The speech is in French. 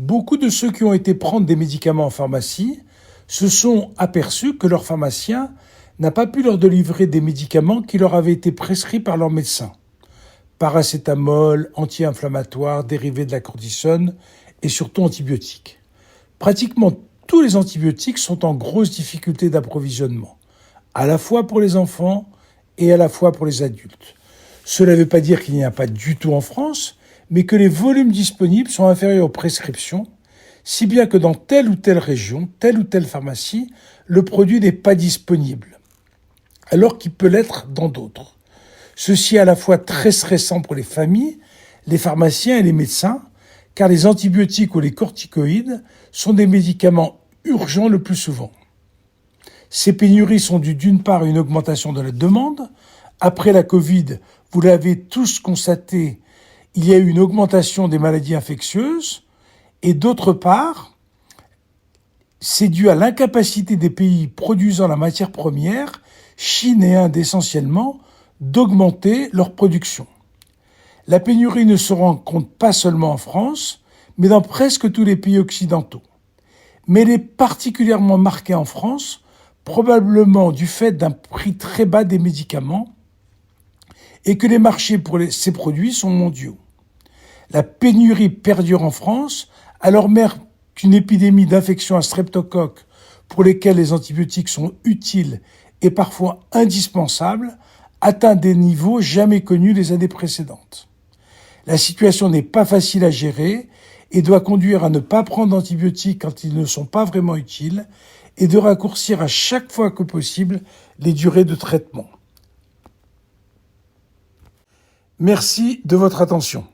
Beaucoup de ceux qui ont été prendre des médicaments en pharmacie se sont aperçus que leur pharmacien n'a pas pu leur délivrer des médicaments qui leur avaient été prescrits par leur médecin. Paracétamol, anti-inflammatoires, dérivés de la cortisone et surtout antibiotiques. Pratiquement tous les antibiotiques sont en grosse difficulté d'approvisionnement, à la fois pour les enfants et à la fois pour les adultes. Cela ne veut pas dire qu'il n'y en a pas du tout en France, mais que les volumes disponibles sont inférieurs aux prescriptions, si bien que dans telle ou telle région, telle ou telle pharmacie, le produit n'est pas disponible, alors qu'il peut l'être dans d'autres. Ceci est à la fois très stressant pour les familles, les pharmaciens et les médecins, car les antibiotiques ou les corticoïdes sont des médicaments urgents le plus souvent. Ces pénuries sont dues d'une part à une augmentation de la demande. Après la Covid, vous l'avez tous constaté, il y a eu une augmentation des maladies infectieuses. Et d'autre part, c'est dû à l'incapacité des pays produisant la matière première, Chine et Inde essentiellement, d'augmenter leur production. La pénurie ne se rencontre pas seulement en France, mais dans presque tous les pays occidentaux. Mais elle est particulièrement marquée en France, probablement du fait d'un prix très bas des médicaments et que les marchés pour ces produits sont mondiaux. La pénurie perdure en France, alors même qu'une épidémie d'infections à streptocoque pour lesquelles les antibiotiques sont utiles et parfois indispensables, atteint des niveaux jamais connus les années précédentes. La situation n'est pas facile à gérer et doit conduire à ne pas prendre d'antibiotiques quand ils ne sont pas vraiment utiles et de raccourcir à chaque fois que possible les durées de traitement. Merci de votre attention.